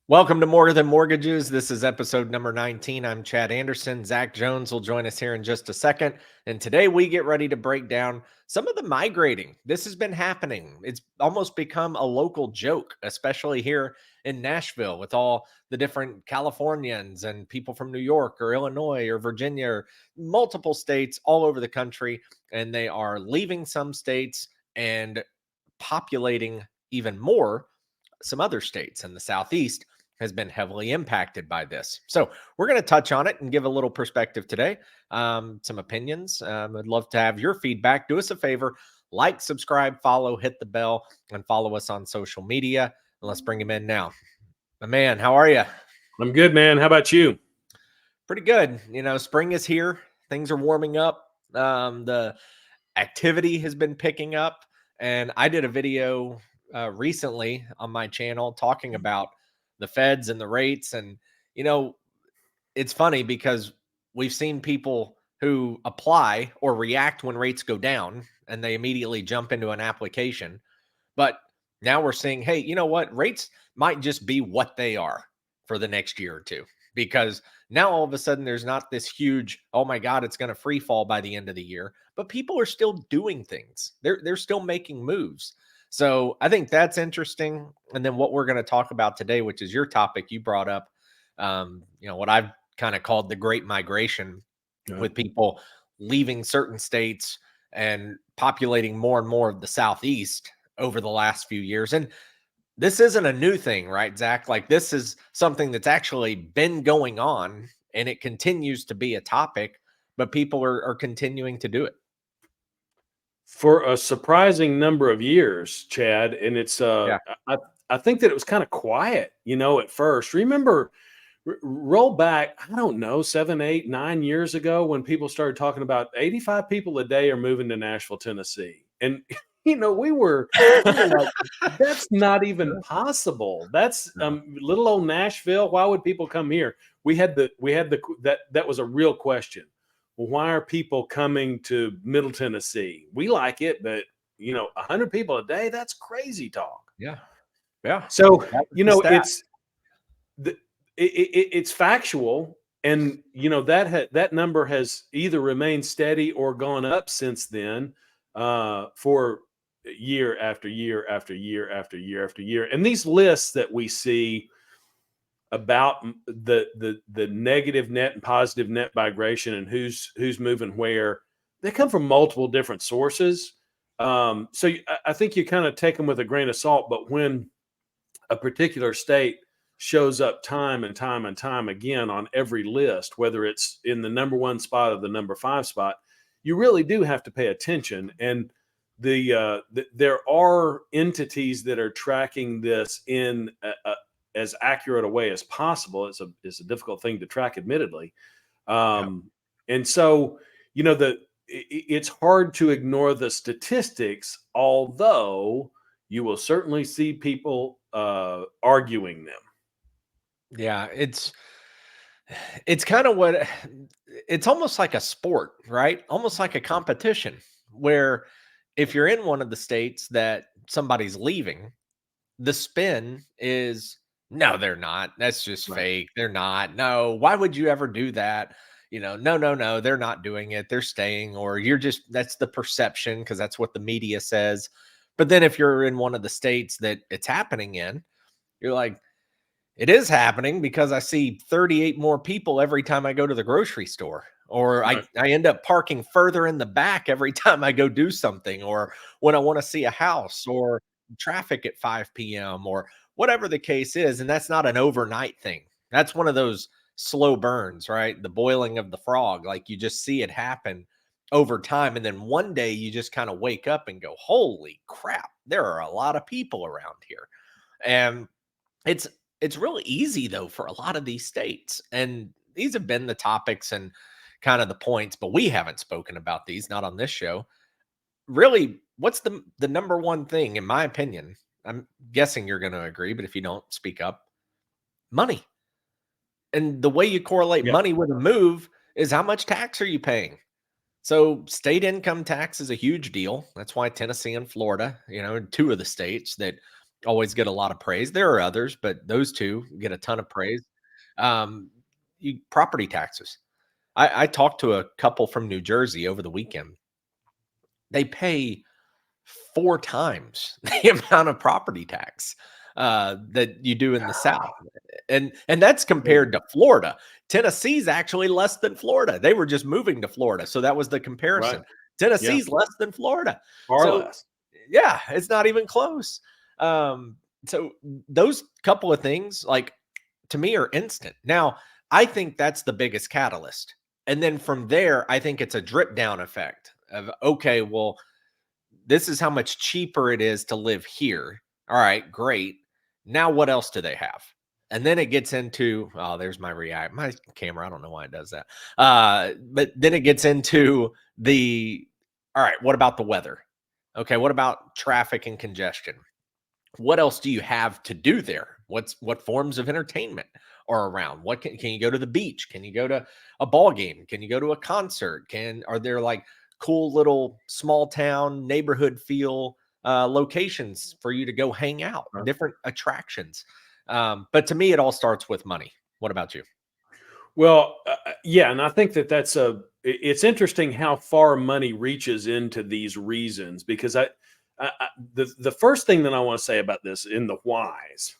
Welcome to More Than Mortgages. This is episode number 19. I'm Chad Anderson. Zach Jones will join us here in just a second. And today we get ready to break down some of the migrating. This has been happening. It's almost become a local joke, especially here in Nashville with all the different Californians and people from New York or Illinois or Virginia or multiple states all over the country. And they are leaving some states and populating even more some other states in the Southeast has been heavily impacted by this. So we're going to touch on it and give a little perspective today, some opinions. I'd love to have your feedback. Do us a favor, like, subscribe, follow, hit the bell, and follow us on social media. And let's bring him in now. My man, how are you? I'm good, man. How about you? Pretty good. You know, spring is here. Things are warming up. The activity has been picking up. And I did a video recently on my channel talking about the feds and the rates. And, you know, it's funny because we've seen people who apply or react when rates go down and they immediately jump into an application. But now we're seeing, hey, you know what? Rates might just be what they are for the next year or two because now all of a sudden there's not this huge, oh my God, it's going to free fall by the end of the year. But people are still doing things. They're still making moves. So I think that's interesting. And then what we're going to talk about today, which is your topic you brought up, what I've kind of called the Great Migration, with people leaving certain states and populating more and more of the Southeast over the last few years. And this isn't a new thing, right, Zach? Like this is something that's actually been going on and it continues to be a topic, but people are continuing to do it. For a surprising number of years, Chad, and it's Yeah. I think that it was kind of quiet, at first. Remember, roll back, I don't know, 7, 8, 9 years ago when people started talking about 85 people a day are moving to Nashville, Tennessee. And we were like, that's not even possible. That's No. little old Nashville. Why would people come here? That was a real question. Well, why are people coming to Middle Tennessee? We like it, but 100 people a day, that's crazy talk. Yeah. Yeah. So, That was the stat. it's factual, and that number has either remained steady or gone up since then, for year after year after year after year after year. And these lists that we see about the negative net and positive net migration and who's moving where, they come from multiple different sources. So I think you kind of take them with a grain of salt. But when a particular state shows up time and time and time again on every list, whether it's in the number 1 spot or the number 5 spot, you really do have to pay attention. And there are entities that are tracking this in as accurate a way as possible. It's a difficult thing to track, admittedly. And so, it's hard to ignore the statistics, although you will certainly see people arguing them. Yeah, it's kind of what it's almost like a sport, right? Almost like a competition where if you're in one of the states that somebody's leaving, the spin is no, they're not. That's just Right. fake. They're not. No, why would you ever do that? No, no, no, they're not doing it. They're staying, or you're just that's the perception because that's what the media says. But then if you're in one of the states that it's happening in, you're like, it is happening because I see 38 more people every time I go to the grocery store, or I Right. I end up parking further in the back every time I go do something, or when I want to see a house, or traffic at 5 p.m., or whatever the case is. And that's not an overnight thing. That's one of those slow burns, right? The boiling of the frog. Like you just see it happen over time. And then one day you just kind of wake up and go, holy crap, there are a lot of people around here. And it's it's really easy though for a lot of these states. And these have been the topics and kind of the points, but we haven't spoken about these, not on this show. Really, what's the number one thing, in my opinion? I'm guessing you're going to agree, but if you don't, speak up. Money. And the way you correlate Yeah. money with a move is how much tax are you paying? So state income tax is a huge deal. That's why Tennessee and Florida, two of the states that always get a lot of praise. There are others, but those two get a ton of praise. Um, property taxes. I talked to a couple from New Jersey over the weekend. They pay 4 times the amount of property tax that you do in the South, and that's compared to Florida. Tennessee's actually less than Florida. They were just moving to Florida, so that was the Right. comparison. Yeah. Tennessee's less than Florida, Far so less. yeah, it's not even close. So those couple of things, like, to me, are instant. Now, I think that's the biggest catalyst, and then from there, I think it's a drip down effect of, okay, well, this is how much cheaper it is to live here. All right, great. Now what else do they have? And then it gets into, oh, there's my camera. I don't know why it does that. But then it gets into the, all right, what about the weather? Okay, what about traffic and congestion? What else do you have to do there? What forms of entertainment are around? What can you go to the beach? Can you go to a ball game? Can you go to a concert? Are there like cool little small town neighborhood feel locations for you to go hang out, Right. different attractions? But to me, it all starts with money. What about you? Well, yeah, and I think it's interesting how far money reaches into these reasons because the first thing that I want to say about this in the whys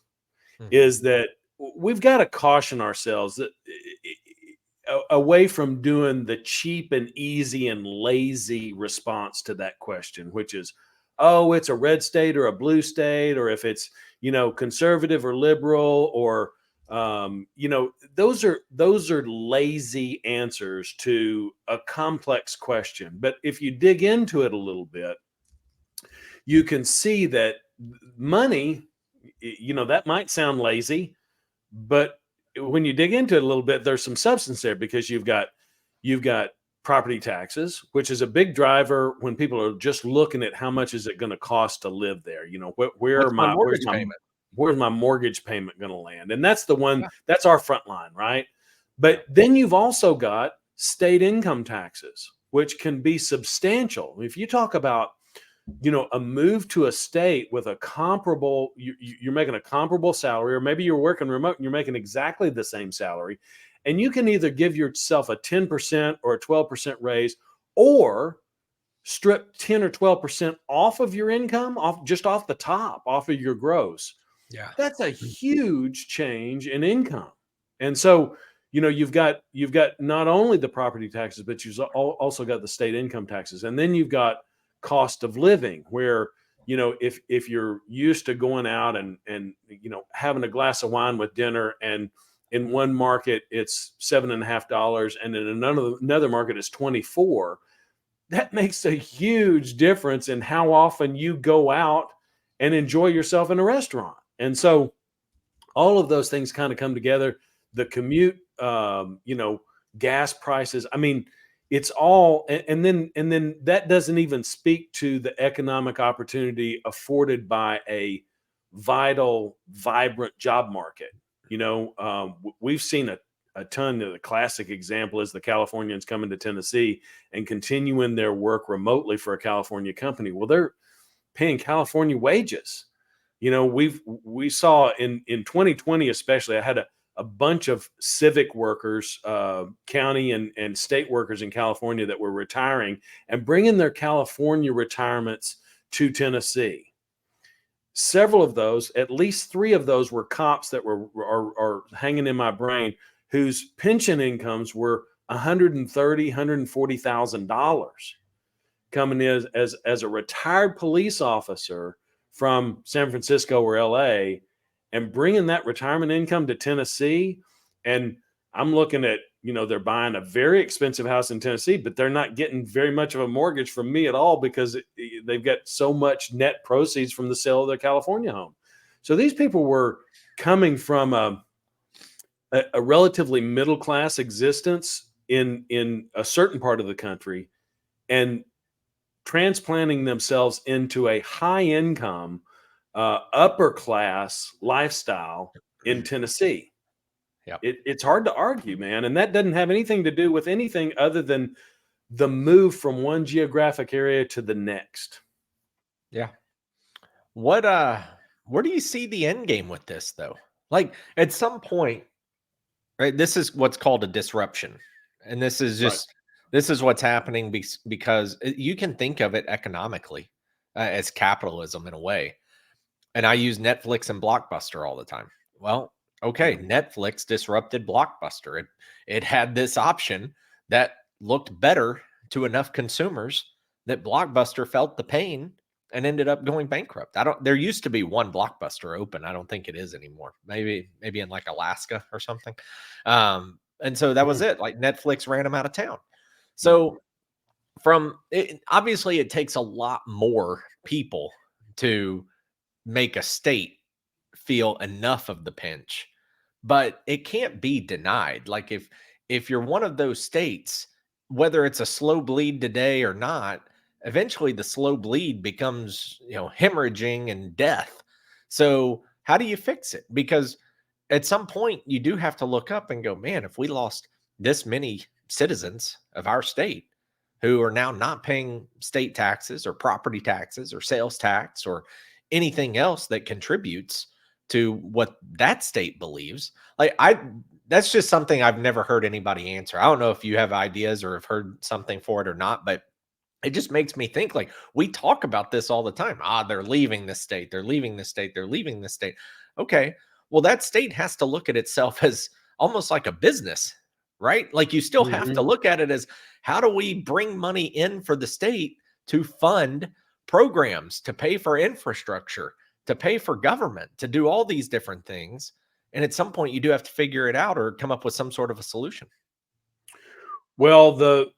Mhm. is that we've got to caution ourselves that away from doing the cheap and easy and lazy response to that question, which is, oh, it's a red state or a blue state, or if it's, conservative or liberal, or those are lazy answers to a complex question. But if you dig into it a little bit, you can see that money, that might sound lazy, but when you dig into it a little bit, there's some substance there because you've got property taxes, which is a big driver when people are just looking at how much is it going to cost to live there. What's my mortgage payment? where's my mortgage payment going to land? And that's the one Yeah, that's our front line, right? yeah, But then you've also got state income taxes, which can be substantial. If you talk about a move to a state with a comparable, you're making a comparable salary, or maybe you're working remote and you're making exactly the same salary, and you can either give yourself a 10% or a 12% raise, or strip 10 or 12% off of your income, off the top, off of your gross. yeah. That's a huge change in income. And so, you've got not only the property taxes, but you've also got the state income taxes. And then you've got cost of living, where, if you're used to going out and having a glass of wine with dinner, and in one market it's $7.50, and in another market it's 24, that makes a huge difference in how often you go out and enjoy yourself in a restaurant. And so all of those things kind of come together. The commute, gas prices. I mean, it's all, and then that doesn't even speak to the economic opportunity afforded by a vital, vibrant job market. We've seen a ton. Of the classic example is the Californians coming to Tennessee and continuing their work remotely for a California company. Well, they're paying California wages. We saw in 2020, especially, I had a bunch of civic workers, county and state workers in California that were retiring and bringing their California retirements to Tennessee. Several of those, at least three of those, were cops that are hanging in my brain, whose pension incomes were $140,000 coming in as a retired police officer from San Francisco or LA, and bringing that retirement income to Tennessee. And I'm looking at, they're buying a very expensive house in Tennessee, but they're not getting very much of a mortgage from me at all because they've got so much net proceeds from the sale of their California home. So these people were coming from a relatively middle class existence in a certain part of the country, and transplanting themselves into a high income, upper class lifestyle in Tennessee. Yep. It's hard to argue, man. And that doesn't have anything to do with anything other than the move from one geographic area to the next. Yeah. What where do you see the end game with this though? Like at some point, right? This is what's called a disruption. And Right. this is what's happening because you can think of it economically as capitalism in a way. And I use Netflix and Blockbuster all the time. Well, okay, Yeah. Netflix disrupted Blockbuster. It had this option that looked better to enough consumers that Blockbuster felt the pain and ended up going bankrupt. I don't There used to be one Blockbuster open. I don't think it is anymore. Maybe in like Alaska or something. And so that was Mhm. it. Like Netflix ran them out of town. Yeah. So from it, obviously it takes a lot more people to make a state feel enough of the pinch, but it can't be denied. Like if you're one of those states, whether it's a slow bleed today or not, eventually the slow bleed becomes, hemorrhaging and death. So how do you fix it? Because at some point you do have to look up and go, man, if we lost this many citizens of our state who are now not paying state taxes or property taxes or sales tax or anything else that contributes to what that state believes. Like that's just something I've never heard anybody answer. I don't know if you have ideas or have heard something for it or not, but it just makes me think, like, we talk about this all the time. They're leaving this state, they're leaving this state, they're leaving this state. Okay. Well, that state has to look at itself as almost like a business, right? Like you still have to Mhm. look at it as, how do we bring money in for the state to fund programs, to pay for infrastructure, to pay for government, to do all these different things. And at some point you do have to figure it out or come up with some sort of a solution. Well,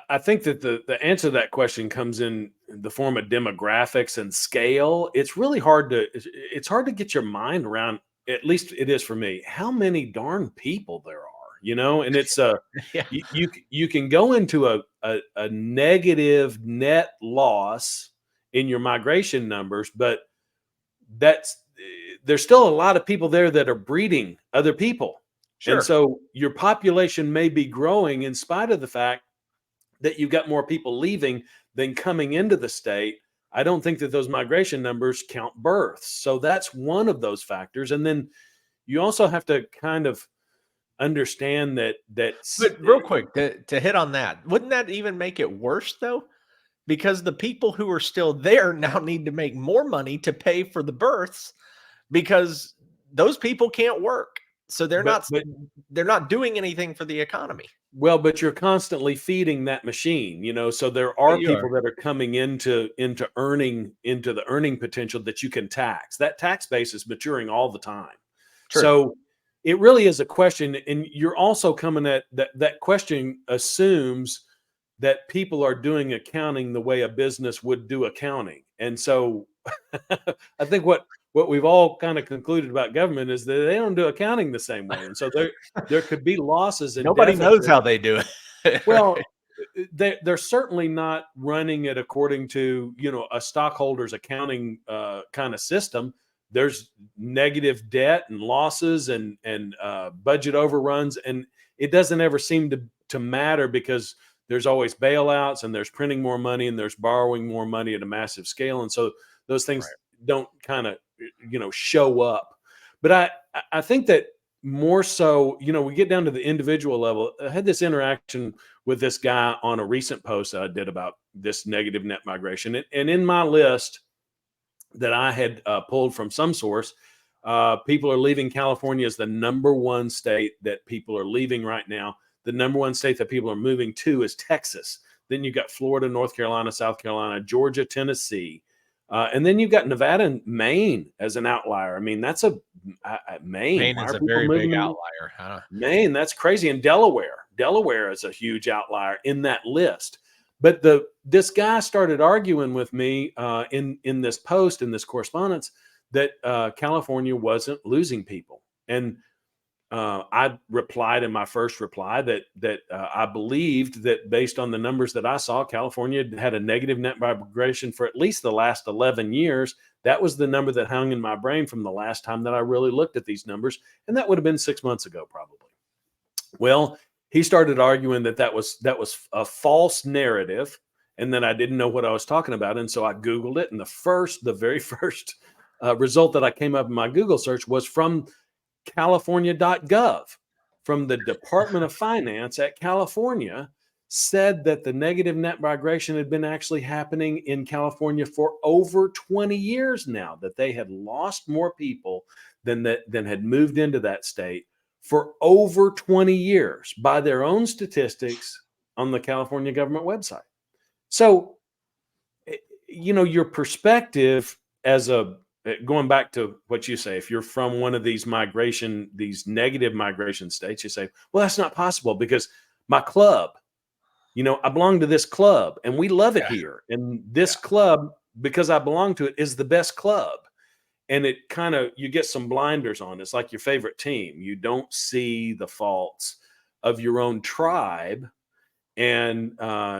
I think that the answer to that question comes in the form of demographics and scale. It's really hard to it's hard to get your mind around. At least it is for me. How many darn people there are, and it's Yeah. you can go into a negative net loss in your migration numbers, but that's there's still a lot of people there that are breeding other people. And Sure. so your population may be growing in spite of the fact that you've got more people leaving than coming into the state. I don't think that those migration numbers count births. So that's one of those factors. And then you also have to kind of understand But real quick, to hit on that, wouldn't that even make it worse though? Because the people who are still there now need to make more money to pay for the births because those people can't work. So but they're not doing anything for the economy. well, but you're constantly feeding that machine, so there Oh, are you are. people that are coming into the earning potential that you can tax. That tax base is maturing all the time. True. So it really is a question, and you're also coming at that question assumes that people are doing accounting the way a business would do accounting. And so I think what we've all kind of concluded about government is that they don't do accounting the same way. And so there could be losses and Nobody knows deficits. how they do it. Well, Right. they're certainly not running it according to a stockholders accounting kind of system. There's negative debt and losses and budget overruns, and it doesn't ever seem to matter because there's always bailouts and there's printing more money and there's borrowing more money at a massive scale, and so those things Right. don't kind of show up. But I think that more so, we get down to the individual level. I had this interaction with this guy on a recent post that I did about this negative net migration. And in my list that I had pulled from some source, people are leaving California as the number one state that people are leaving right now. The number one state that people are moving to is Texas. Then you've got Florida, North Carolina, South Carolina, Georgia, Tennessee. And then you've got Nevada and Maine as an outlier. I mean, that's Maine. Maine Why is are a people very big moving to outlier, huh? Maine? That's crazy. And Delaware is a huge outlier in that list. But this guy started arguing with me in this post, in this correspondence, that California wasn't losing people. And I replied in my first reply that I believed that based on the numbers that I saw, California had a negative net migration for at least the last 11 years. That was the number that hung in my brain from the last time that I really looked at these numbers, and that would have been 6 months ago, probably. Well, he started arguing that was a false narrative, and that I didn't know what I was talking about, and so I Googled it, and the very first result that I came up in my Google search was from California.gov, from the Department of Finance at California, said that the negative net migration had been actually happening in California for over 20 years now, that they had lost more people than had moved into that state for over 20 years by their own statistics on the California government website. So, your perspective as a going back to what you say, if you're from one of these negative migration states, you say, well, that's not possible because my club, I belong to this club and we love it Yeah. here. And this club, because I belong to it, is the best club. And it you get some blinders on. It's like your favorite team. You don't see the faults of your own tribe, and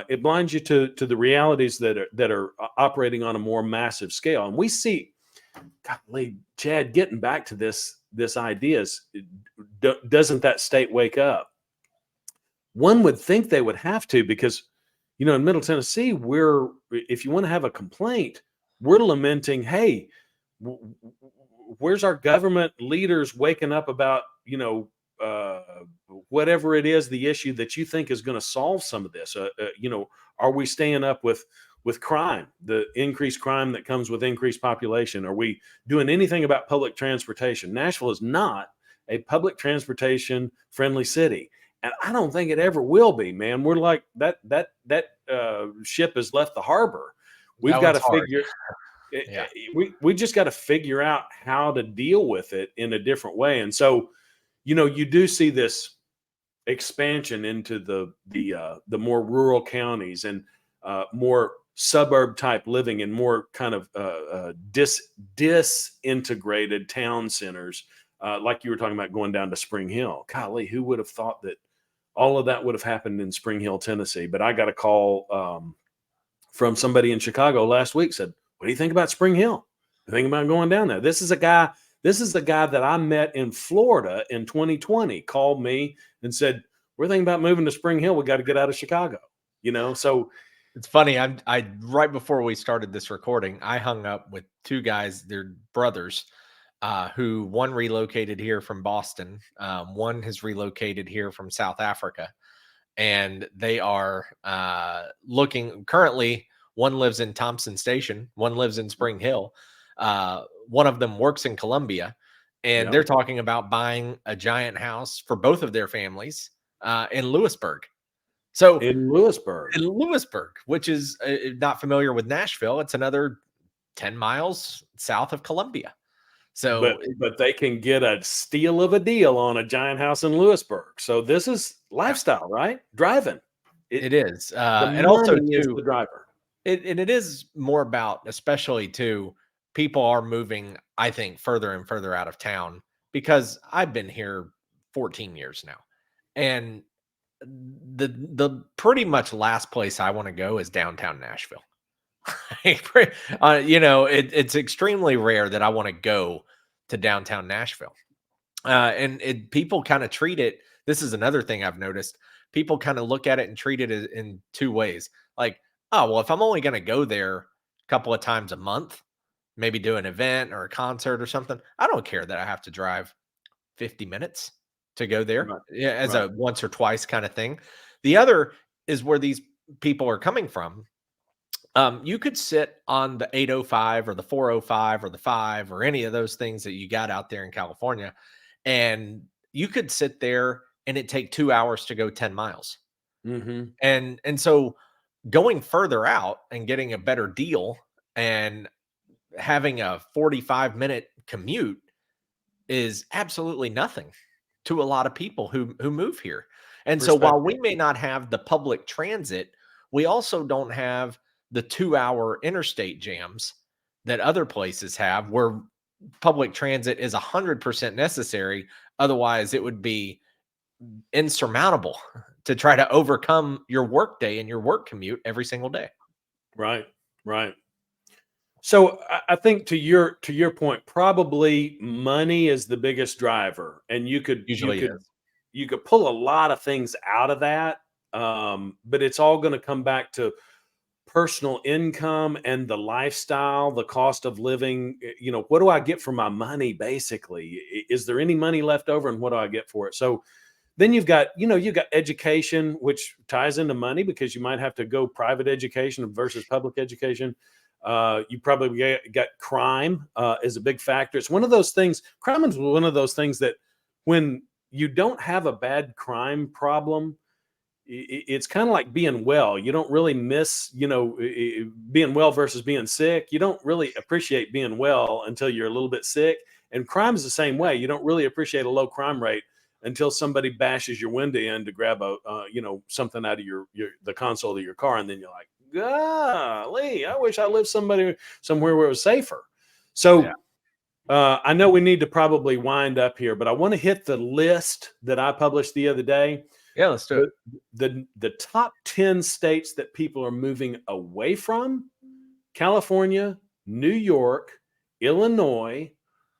it blinds you to the realities that are operating on a more massive scale. And we see, golly, Chad, getting back to this idea is, doesn't that state wake up? One would think they would have to, because in Middle Tennessee, if you want to have a complaint, we're lamenting, hey, where's our government leaders waking up about whatever it is, the issue that you think is going to solve some of this? Are we staying up with crime, the increased crime that comes with increased population? Are we doing anything about public transportation? Nashville is not a public transportation friendly city, and I don't think it ever will be, man. We're like that ship has left the harbor. We've That got one's to hard. figure Yeah. we just got to figure out how to deal with it in a different way. And so, you do see this expansion into the more rural counties, and more suburb type living, and more kind of disintegrated town centers, like you were talking about going down to Spring Hill. Golly, who would have thought that all of that would have happened in Spring Hill, Tennessee? But I got a call from somebody in Chicago last week, said, what do you think about Spring Hill? I think about going down there. This is the guy that I met in Florida in 2020, called me and said, we're thinking about moving to Spring Hill. We got to get out of Chicago, so. It's funny. I right before we started this recording, I hung up with two guys, they're brothers, who one relocated here from Boston. One has relocated here from South Africa, and they are looking currently. One lives in Thompson Station, one lives in Spring Hill. One of them works in Columbia, and they're talking about buying a giant house for both of their families in Lewisburg. So In Lewisburg, which is not familiar with Nashville, it's another 10 miles south of Columbia. So, but they can get a steal of a deal on a giant house in Lewisburg. So this is lifestyle, right? Driving. It is. The And also, money is too, the driver. it is more about, especially too, people are moving, I think, further and further out of town, because I've been here 14 years now. And the pretty much last place I want to go is downtown Nashville. It's extremely rare that I want to go to downtown Nashville. And people kind of treat it. This is another thing I've noticed. People kind of look at it and treat it in two ways. Like, oh, well, if I'm only going to go there a couple of times a month, maybe do an event or a concert or something, I don't care that I have to drive 50 minutes to go there, Right. yeah, as Right. a once or twice kind of thing. The other is where these people are coming from. You could sit on the 805 or the 405 or the 5 or any of those things that you got out there in California, and you could sit there and it take 2 hours to go 10 miles. Mm-hmm. And so going further out and getting a better deal and having a 45-minute commute is absolutely nothing to a lot of people who move here. And so while we may not have the public transit, we also don't have the 2-hour interstate jams that other places have, where public transit is 100% necessary. Otherwise, it would be insurmountable to try to overcome your work day and your work commute every single day. Right. Right. So I think to your point, probably money is the biggest driver, and you could Usually it is. pull a lot of things out of that, but it's all going to come back to personal income and the lifestyle, the cost of living, what do I get for my money? Basically, is there any money left over, and what do I get for it? So then you've got education, which ties into money because you might have to go private education versus public education. You probably got crime is a big factor. It's one of those things. Crime is one of those things that when you don't have a bad crime problem, it's kind of like being well. You don't really miss, being well versus being sick. You don't really appreciate being well until you're a little bit sick. And crime is the same way. You don't really appreciate a low crime rate until somebody bashes your window in to grab something out of the console of your car, and then you're like, golly, I wish I lived somewhere where it was safer. So I know we need to probably wind up here, but I want to hit the list that I published the other day. Yeah, let's do it. The top 10 states that people are moving away from: California, New York, Illinois,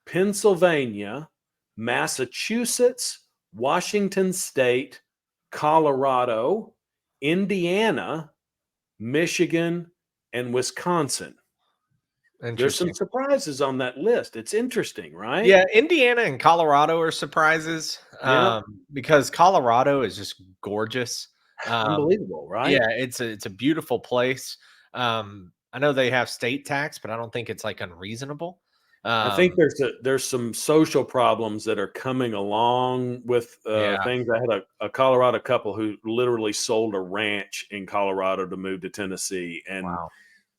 Pennsylvania, Massachusetts, Washington State, Colorado, Indiana, Michigan, and Wisconsin. There's some surprises on that list. It's interesting, right? Yeah, Indiana and Colorado are surprises. Yeah. Because Colorado is just gorgeous. Unbelievable, right? Yeah, it's a beautiful place. I know they have state tax, but I don't think it's like unreasonable. I think there's some social problems that are coming along with things. I had a Colorado couple who literally sold a ranch in Colorado to move to Tennessee, and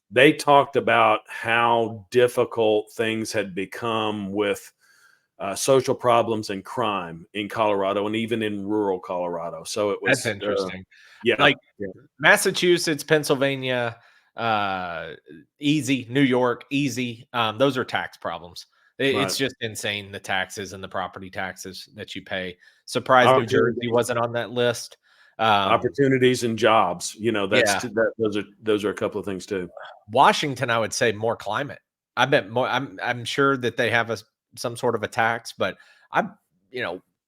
they talked about how difficult things had become with social problems and crime in Colorado, and even in rural Colorado. So it was that's interesting. Like Massachusetts, Pennsylvania, easy. New York, easy. Those are tax problems. It's just insane, the taxes and the property taxes that you pay. Surprised New Jersey wasn't on that list. Opportunities and jobs, those are a couple of things too. Washington, I would say more climate. I bet more. I'm sure that they have some sort of a tax, but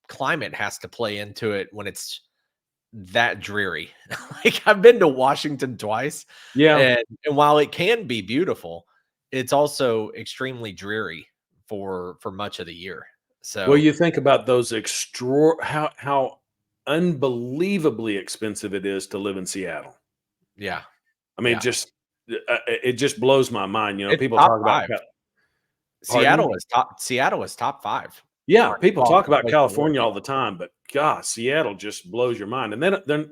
climate has to play into it when it's that dreary. Like, I've been to Washington twice. And while it can be beautiful, it's also extremely dreary for much of the year. So, well, you think about those how unbelievably expensive it is to live in Seattle. Yeah. I mean, it just blows my mind. It's people top talk about Seattle is top 5. Yeah, people talk about California all the time, but God, Seattle just blows your mind. And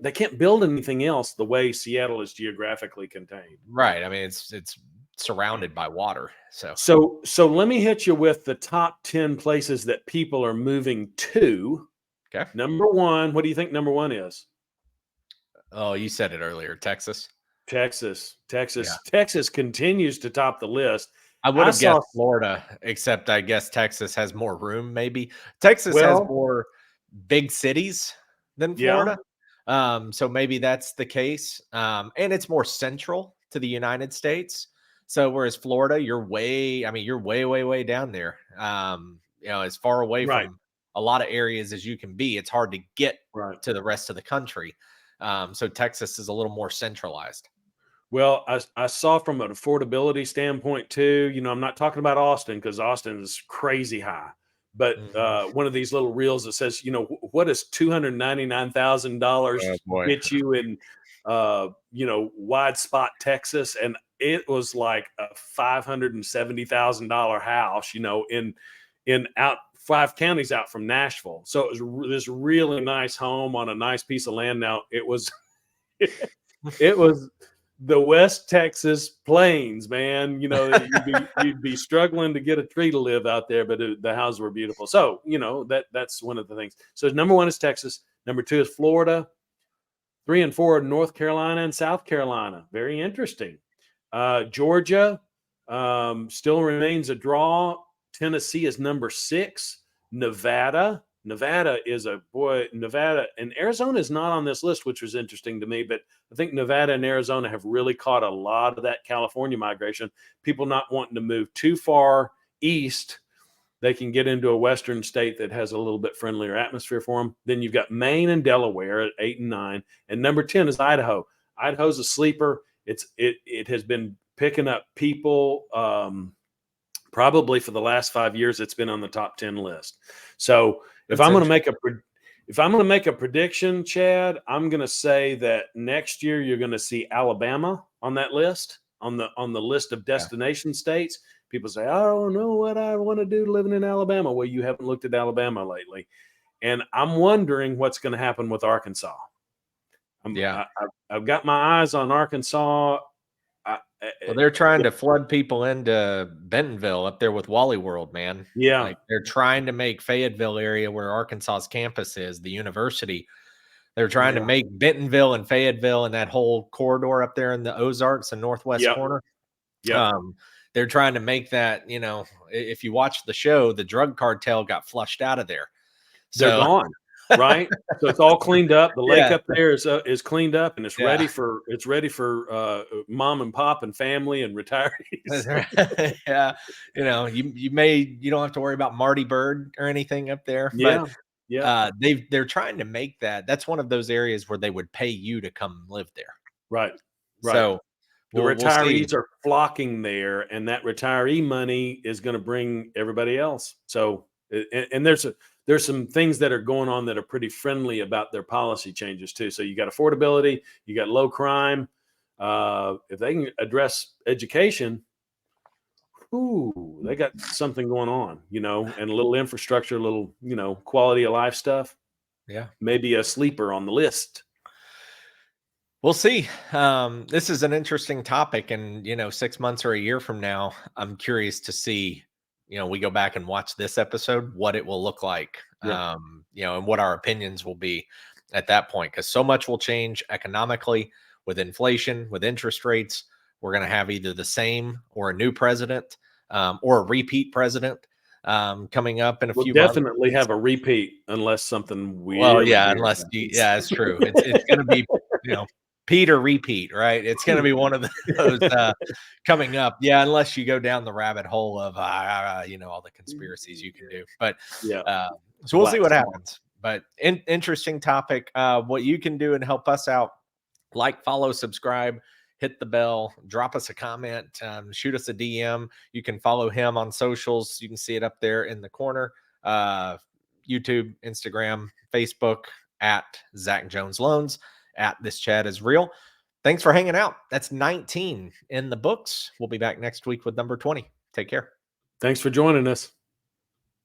they can't build anything else the way Seattle is geographically contained. Right. I mean, it's surrounded by water. So let me hit you with the top 10 places that people are moving to. Okay. Number 1, what do you think number 1 is? Oh, you said it earlier, Texas. Texas continues to top the list. I would have guessed Florida, except I guess Texas has more room. Maybe Texas has more big cities than Florida. So maybe that's the case. And it's more central to the United States. So whereas Florida, you're way, way down there. As far away from a lot of areas as you can be. It's hard to get to the rest of the country. So Texas is a little more centralized. Well, I saw from an affordability standpoint too. I'm not talking about Austin because Austin is crazy high, but one of these little reels that says, what does $299,000 get you in, wide spot Texas, and it was like a $570,000 house, in out 5 counties out from Nashville. So it was this really nice home on a nice piece of land. Now it was, it was the West Texas plains, man. You'd be struggling to get a tree to live out there, but the houses were beautiful. So, that's one of the things. So number 1 is Texas. Number 2 is Florida. 3 and 4 are North Carolina and South Carolina. Very interesting. Georgia still remains a draw. Tennessee is number 6. Nevada is Nevada and Arizona is not on this list, which was interesting to me, but I think Nevada and Arizona have really caught a lot of that California migration. People not wanting to move too far east. They can get into a western state that has a little bit friendlier atmosphere for them. Then you've got Maine and Delaware at 8 and 9. And number 10 is Idaho. Idaho's a sleeper. it has been picking up people. Probably for the last 5 years, it's been on the top 10 list. So if I'm going to make a prediction, Chad, I'm going to say that next year you're going to see Alabama on that list, on the list of destination states. People say, I don't know what I want to do living in Alabama. Well, you haven't looked at Alabama lately. And I'm wondering what's going to happen with Arkansas. I've got my eyes on Arkansas. Well, they're trying to flood people into Bentonville up there with Wally World, man. Yeah. Like they're trying to make Fayetteville area where Arkansas's campus is, the university. They're trying to make Bentonville and Fayetteville and that whole corridor up there in the Ozarks and northwest corner. Yeah. They're trying to make that, you know, if you watch the show, the drug cartel got flushed out of there. They're gone. Right, so it's all cleaned up. The lake up there is cleaned up, and it's ready for mom and pop and family and retirees. Yeah, you know, you don't have to worry about Marty Bird or anything up there. But they're trying to make that. That's one of those areas where they would pay you to come live there. Right. So the retirees are flocking there, and that retiree money is going to bring everybody else. So, and there's some things that are going on that are pretty friendly about their policy changes too. So you got affordability, you got low crime. If they can address education, they got something going on, you know, and a little infrastructure, a little, you know, quality of life stuff. Yeah. Maybe a sleeper on the list. We'll see. This is an interesting topic. And, you know, 6 months or a year from now, I'm curious to see, you know, we go back and watch this episode, what it will look like, you know, and what our opinions will be at that point, because so much will change economically with inflation, with interest rates. We're going to have either the same or a new president or a repeat president coming up in a few months. We'll definitely have a repeat unless something weird. Well, yeah, unless it's true. It's going to be, you know, Peter repeat, right? It's going to be one of those coming up. Yeah, unless you go down the rabbit hole of, you know, all the conspiracies you can do. But so we'll see what happens. But interesting topic. What you can do and help us out, like, follow, subscribe, hit the bell, drop us a comment, shoot us a DM. You can follow him on socials. You can see it up there in the corner. YouTube, Instagram, Facebook, at Zach Jones Loans, at This Chat Is Real. Thanks for hanging out. That's 19 in the books. We'll be back next week with number 20. Take care. Thanks for joining us.